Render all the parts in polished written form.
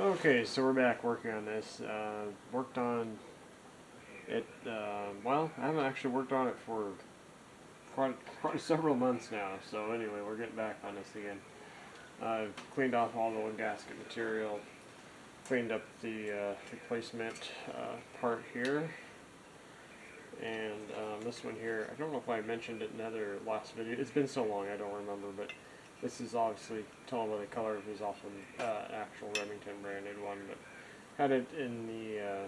Okay, so we're back working on this. Worked on it, well, I haven't actually worked on it for quite several months now, so anyway, we're getting back on this again. I've cleaned off all the one gasket material, cleaned up the replacement part here, and this one here, I don't know if I mentioned it in another last video. It's been so long, I don't remember, but this is obviously, tell by the color, it was off an actual Remington branded one, but had it in the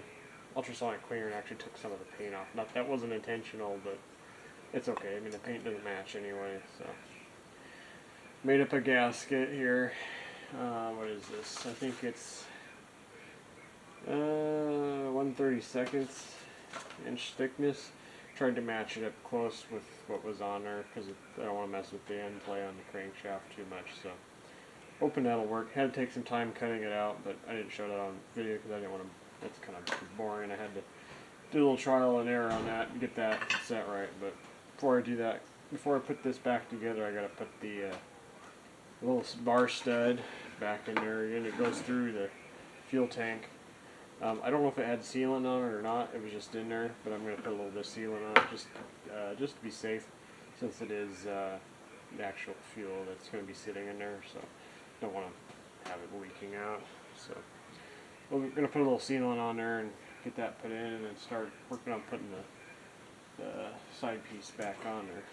ultrasonic cleaner and actually took some of the paint off. Not that wasn't intentional, but it's okay. I mean, the paint doesn't match anyway, so. Made up a gasket here. What is this? I think it's 1/32 inch thickness. Tried to match it up close with what was on there because I don't want to mess with the end play on the crankshaft too much. So, hoping that'll work. Had to take some time cutting it out, but I didn't show that on video because I didn't want to. That's kind of boring. I had to do a little trial and error on that and get that set right. But before I do that, before I put this back together, I gotta put the little bar stud back in there again. It goes through the fuel tank. I don't know if it had sealant on it or not. It was just in there, but I'm going to put a little bit of sealant on it just to be safe, since it is the actual fuel that's going to be sitting in there. So don't want to have it leaking out. So we're going to put a little sealant on there and get that put in, and then start working on putting the side piece back on there.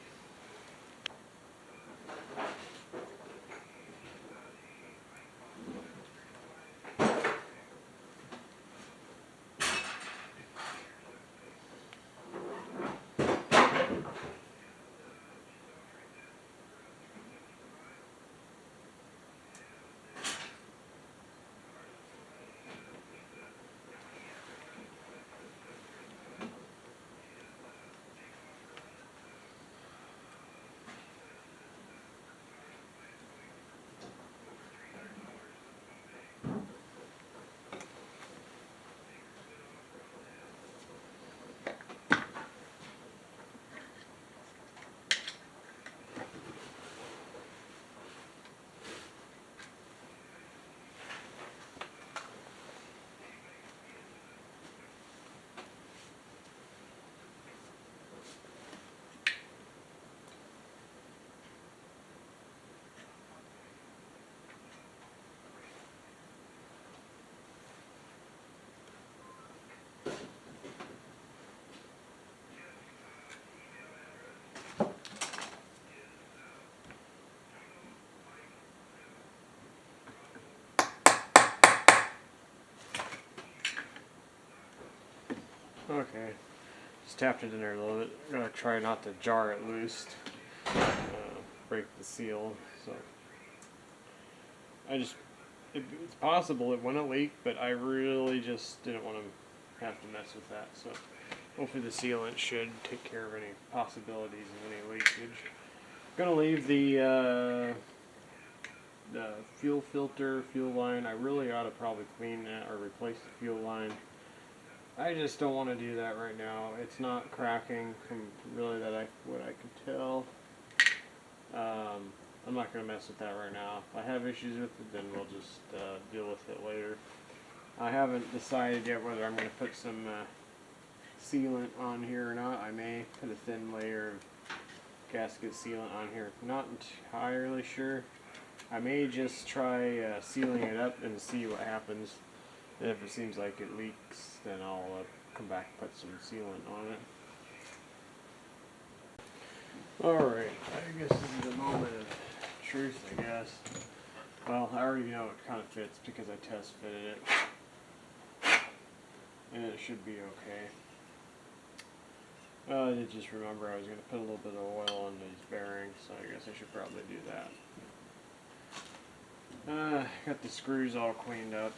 Okay, just tapped it in there a little bit. I'm gonna try not to jar it loose, break the seal. So it's possible it wouldn't leak, but I really just didn't want to have to mess with that. So hopefully the sealant should take care of any possibilities of any leakage. I'm gonna leave the fuel filter, fuel line. I really ought to probably clean that or replace the fuel line. I just don't want to do that right now. It's not cracking from really what I can tell. I'm not going to mess with that right now. If I have issues with it, then we'll just deal with it later. I haven't decided yet whether I'm going to put some sealant on here or not. I may put a thin layer of gasket sealant on here. Not entirely sure. I may just try sealing it up and see what happens. And if it seems like it leaks, then I'll come back and put some sealant on it. Alright, I guess this is the moment of truth, I guess. Well, I already know it kind of fits because I test fitted it. And it should be okay. I did just remember I was going to put a little bit of oil on these bearings, so I guess I should probably do that. Got the screws all cleaned up.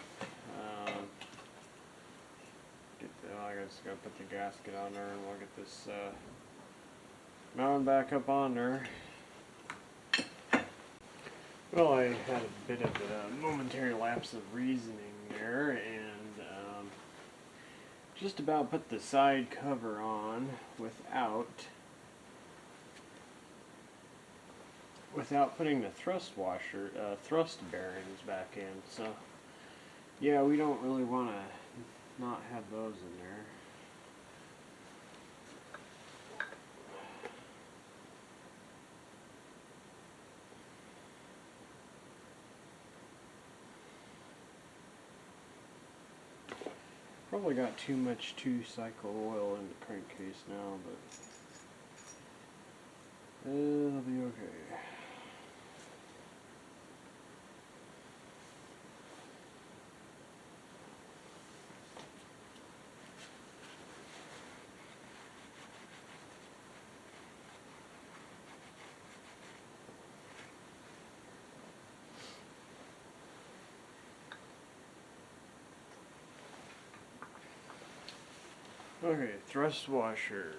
I just gotta put the gasket on there, and we'll get this mounted back up on there. Well, I had a bit of a momentary lapse of reasoning there, and just about put the side cover on without putting the thrust bearings back in. So Yeah, we don't really want to not have those in there. Probably got too much 2-cycle oil in the crankcase now, but it'll be okay. Okay, thrust washer,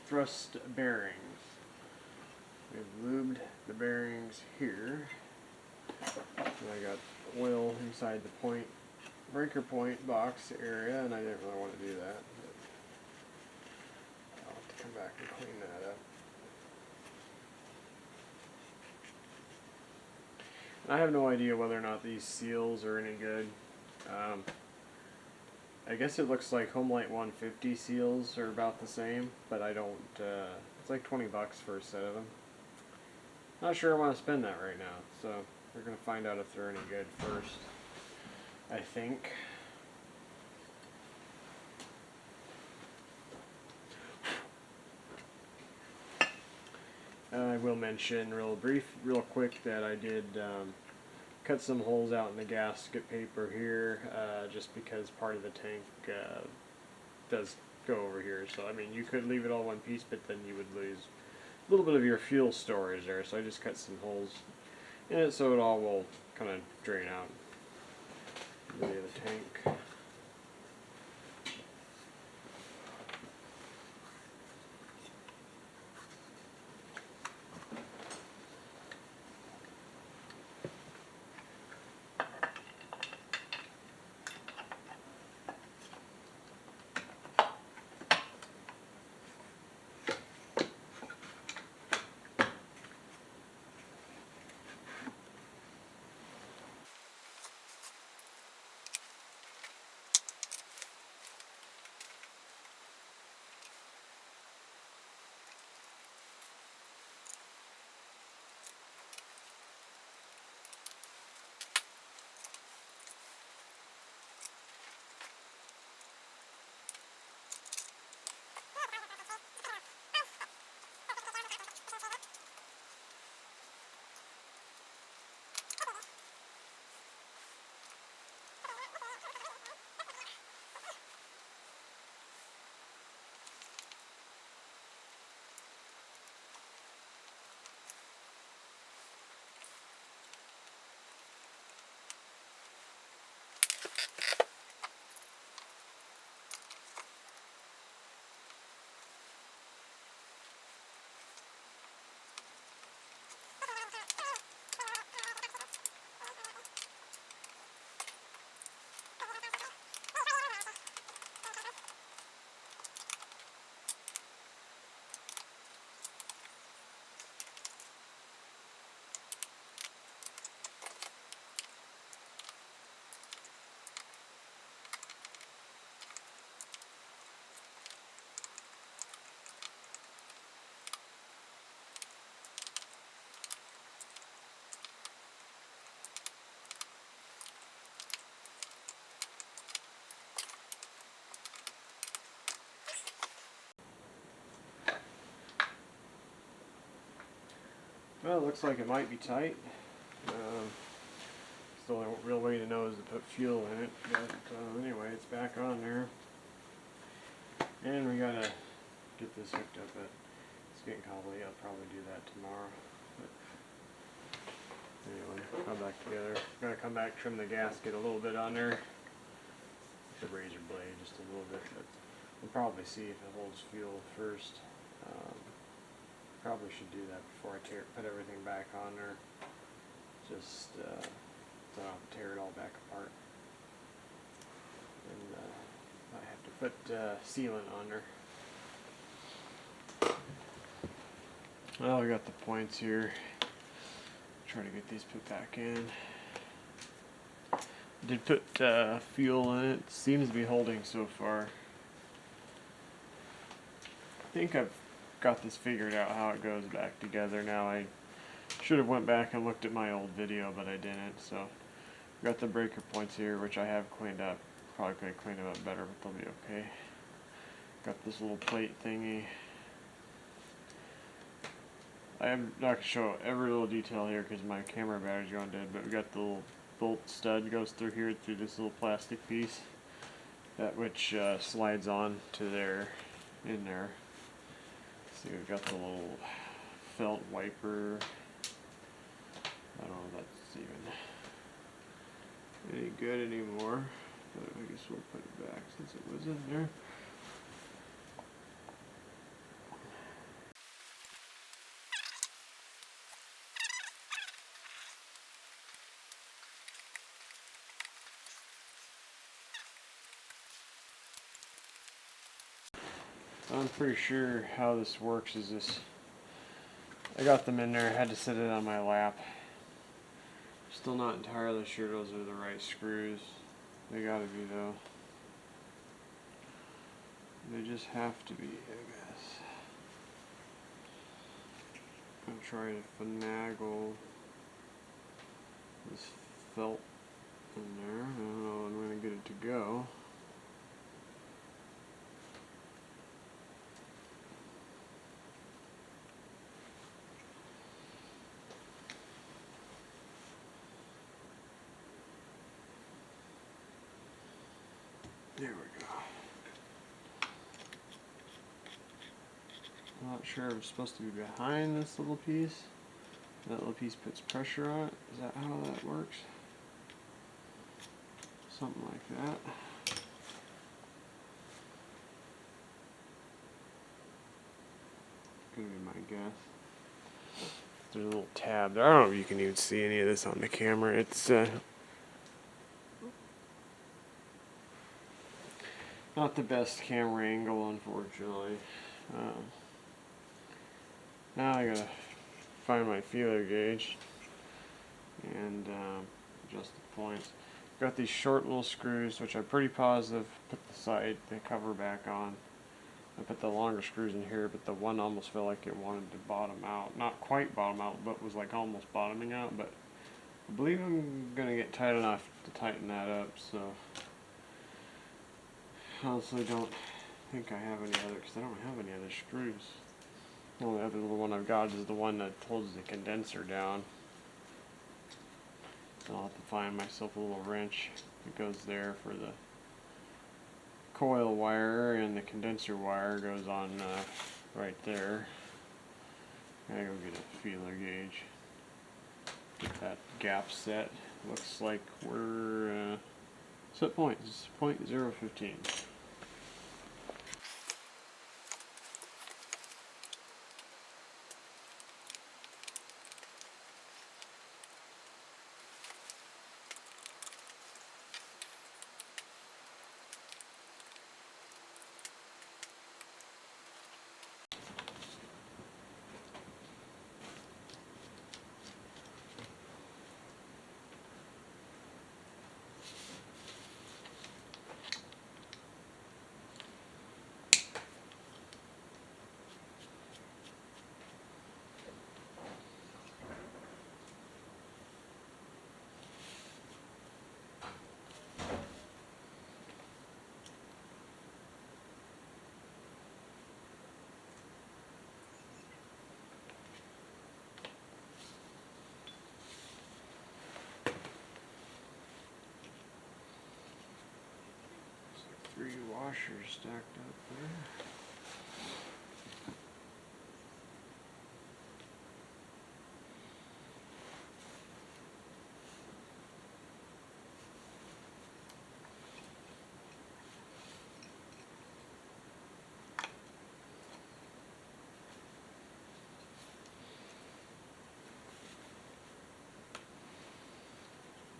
thrust bearings. We've lubed the bearings here. And I got oil inside the breaker point box area, and I didn't really want to do that. But I'll have to come back and clean that up. I have no idea whether or not these seals are any good. I guess it looks like Homelite 150 seals are about the same, but I don't, it's like 20 bucks for a set of them. Not sure I want to spend that right now, so we're going to find out if they're any good first, I think. I will mention real quick that I did cut some holes out in the gasket paper here, just because part of the tank does go over here. So I mean, you could leave it all one piece, but then you would lose a little bit of your fuel storage there. So I just cut some holes in it so it all will kind of drain out into the tank. Well, it looks like it might be tight. Still, the real way to know is to put fuel in it. But anyway, it's back on there. And we gotta get this hooked up. But it's getting cobbly. I'll probably do that tomorrow. But anyway, come back together. Gotta come back, trim the gasket a little bit on there. The razor blade just a little bit. But we'll probably see if it holds fuel first. Probably should do that before I put everything back on there. Just so I don't tear it all back apart. And I have to put sealant on there. Well, we got the points here. Try to get these put back in. Did put fuel in it. Seems to be holding so far. I think I've got this figured out how it goes back together now. I should have went back and looked at my old video, but I didn't. So got the breaker points here, which I have cleaned up. Probably could have cleaned them up better, but they'll be okay. Got this little plate thingy. I'm not going to show every little detail here because my camera battery's going dead, but we got the little bolt stud goes through here through this little plastic piece, that which slides on to there, in there. See, we've got the little felt wiper. I don't know if that's even any good anymore, but I guess we'll put it back since it was in there. I'm pretty sure how this works is this. I got them in there, I had to set it on my lap. Still not entirely sure those are the right screws. They gotta be though. They just have to be, I guess. I'm trying to finagle this felt in there. I don't know when I'm gonna get it to go. There we go. I'm not sure if it's supposed to be behind this little piece. That little piece puts pressure on it. Is that how that works? Something like that. Gonna be my guess. There's a little tab there. I don't know if you can even see any of this on the camera. It's not the best camera angle, unfortunately. Now I gotta find my feeler gauge and adjust the points. Got these short little screws, which I'm pretty positive put the cover back on. I put the longer screws in here, but the one almost felt like it wanted to bottom out. Not quite bottom out, but was like almost bottoming out. But I believe I'm gonna get tight enough to tighten that up. So honestly, don't think I have any other, because I don't have any other screws. The only other little one I've got is the one that holds the condenser down. So I'll have to find myself a little wrench that goes there for the coil wire, and the condenser wire goes on right there. I gotta go get a feeler gauge. Get that gap set. Looks like we're set point. It's 0.015. Three washers stacked up there.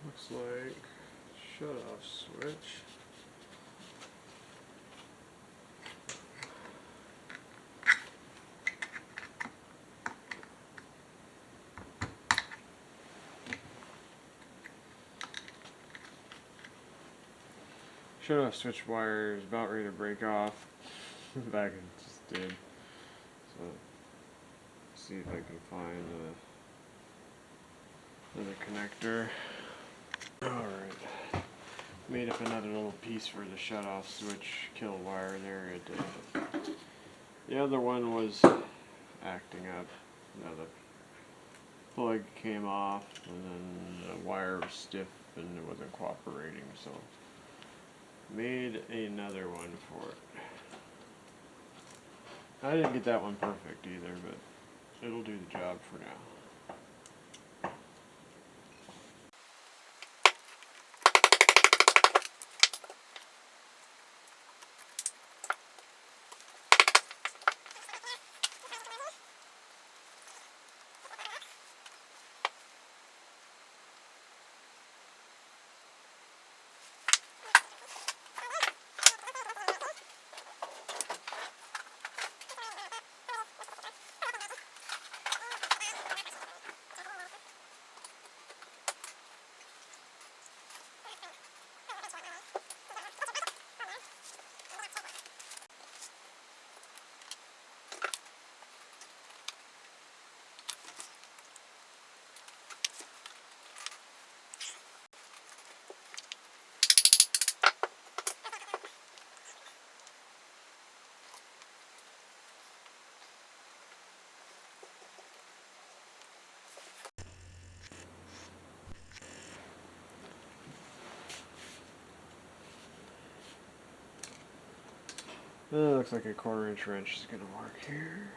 Looks like shut-off switch. Shut off switch wire is about ready to break off. Back it just did. So see if I can find another connector. Alright. Made up another little piece for the shut off switch kill wire there. The other one was acting up. Now the plug came off and then the wire was stiff and it wasn't cooperating, so made another one for it. I didn't get that one perfect either, but it'll do the job for now. Looks like a 1/4-inch wrench is going to work here.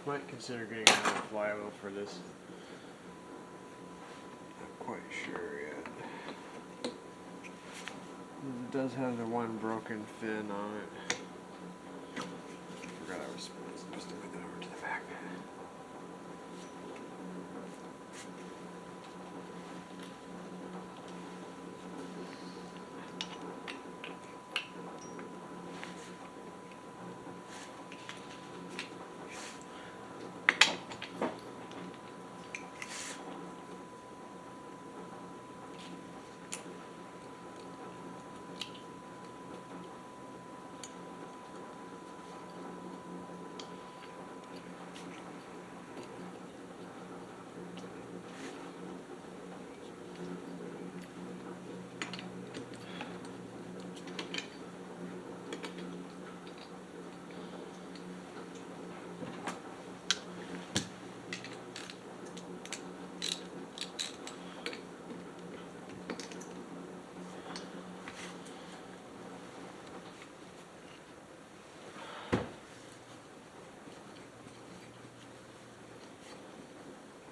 Might consider getting another flywheel for this. Not quite sure yet. It does have the one broken fin on it. Forgot I was supposed to move that over to the back.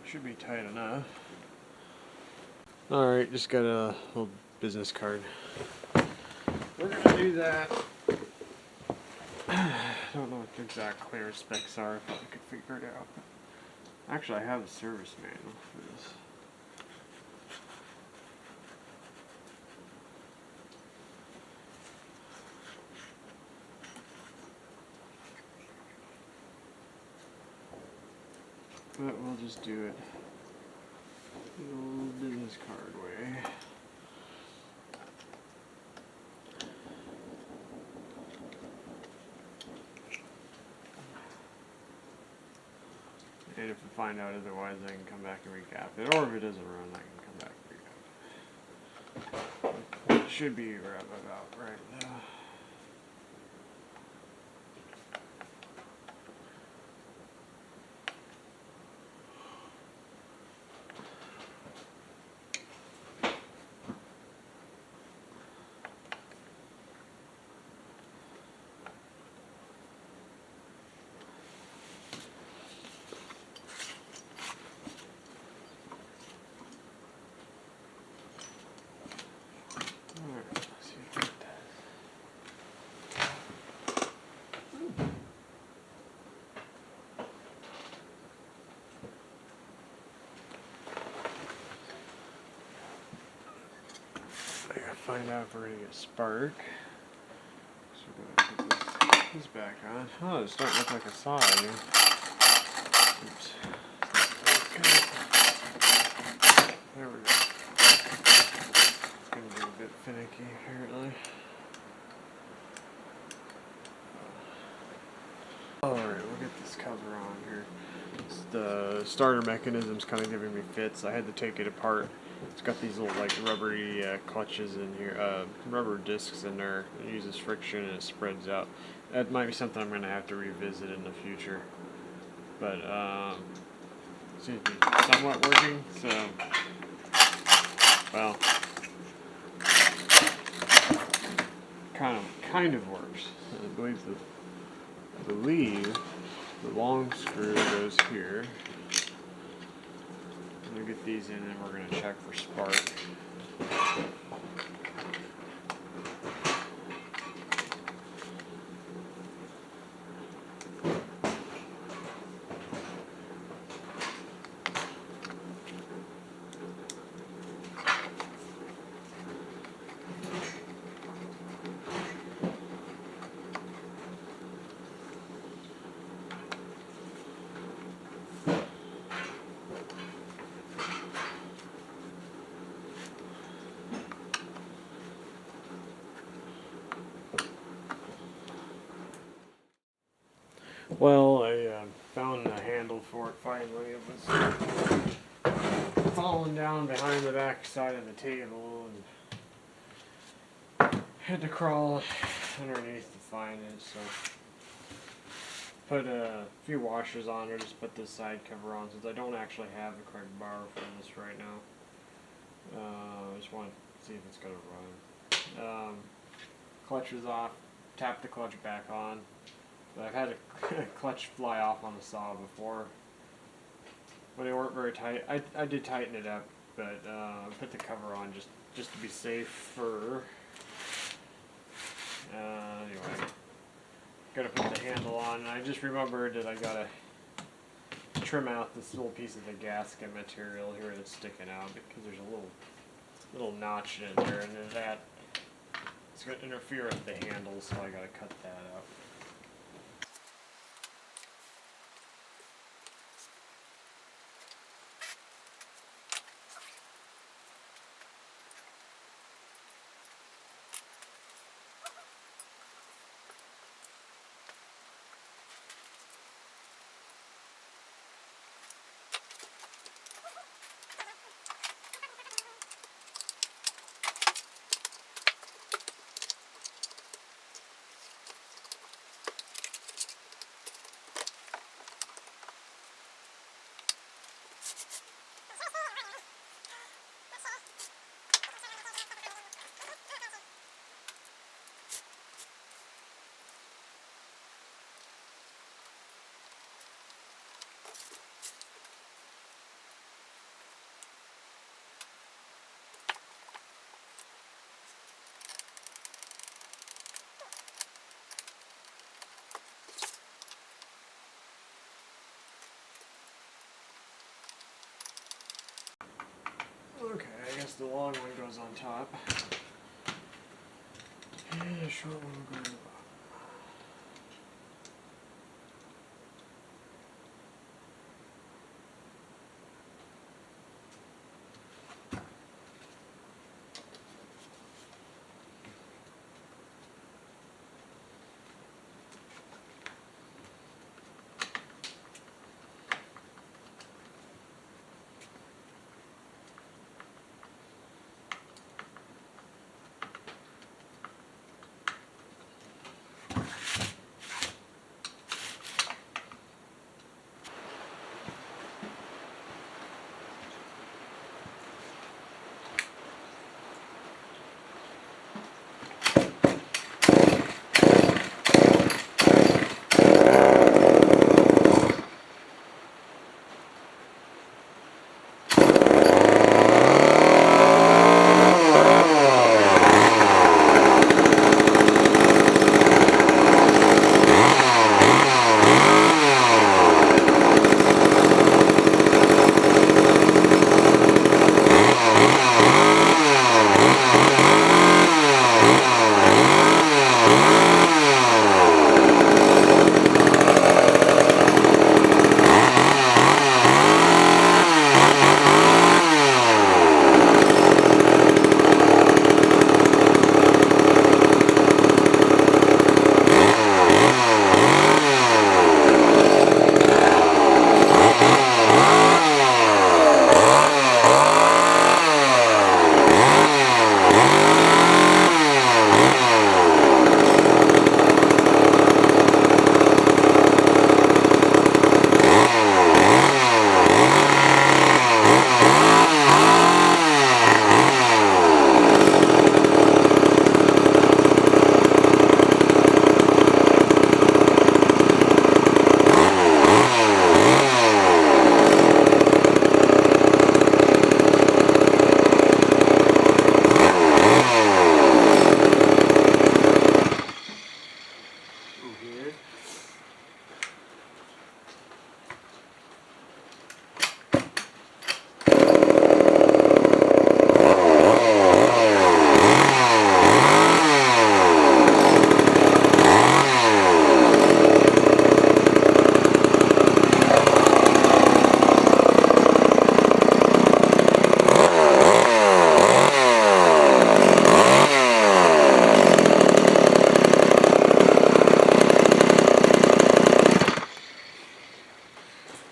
Should be tight enough. Alright, just got a little business card. We're gonna do that. I don't know what the exact clearance specs are, if I could figure it out. Actually, I have a service manual for this. But we'll just do it the old business card way. And if I find out otherwise, I can come back and recap it. Or if it doesn't run, I can come back and recap it. It should be right about right now. I gotta find out if we're gonna get spark. So we're gonna put this back on. Oh, it's starting to look like a saw again. Oops. Okay. There we go. It's gonna be a bit finicky apparently. Alright, we'll get this cover on here. The starter mechanism's kind of giving me fits. I had to take it apart. It's got these little like rubbery clutches in here, rubber discs in there. It uses friction and it spreads out. That might be something I'm going to have to revisit in the future. But seems to be somewhat working. So, well, kind of works. I believe the long screw goes here. I'm going to get these in and we're going to check for spark. Well, I found the handle for it finally. It was falling down behind the back side of the table and had to crawl underneath to find it. So put a few washers on there, just put this side cover on since I don't actually have the correct bar for this right now. I just want to see if it's going to run. Clutch was off, tap the clutch back on. But I've had a clutch fly off on the saw before when they weren't very tight. I did tighten it up, but put the cover on just to be safe for. Anyway, gotta put the handle on. And I just remembered that I gotta trim out this little piece of the gasket material here that's sticking out because there's a little notch in there, and then that it's gonna interfere with the handle, so I gotta cut that out. Okay, I guess the long one goes on top. And the short one will go on the bottom.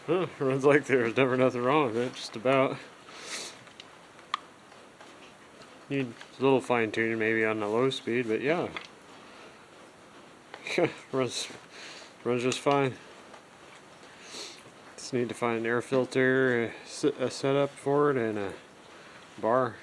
Huh, runs like there's never nothing wrong with it, just about. Need a little fine tuning maybe on the low speed, but yeah. runs just fine. Just need to find an air filter, a setup for it, and a bar.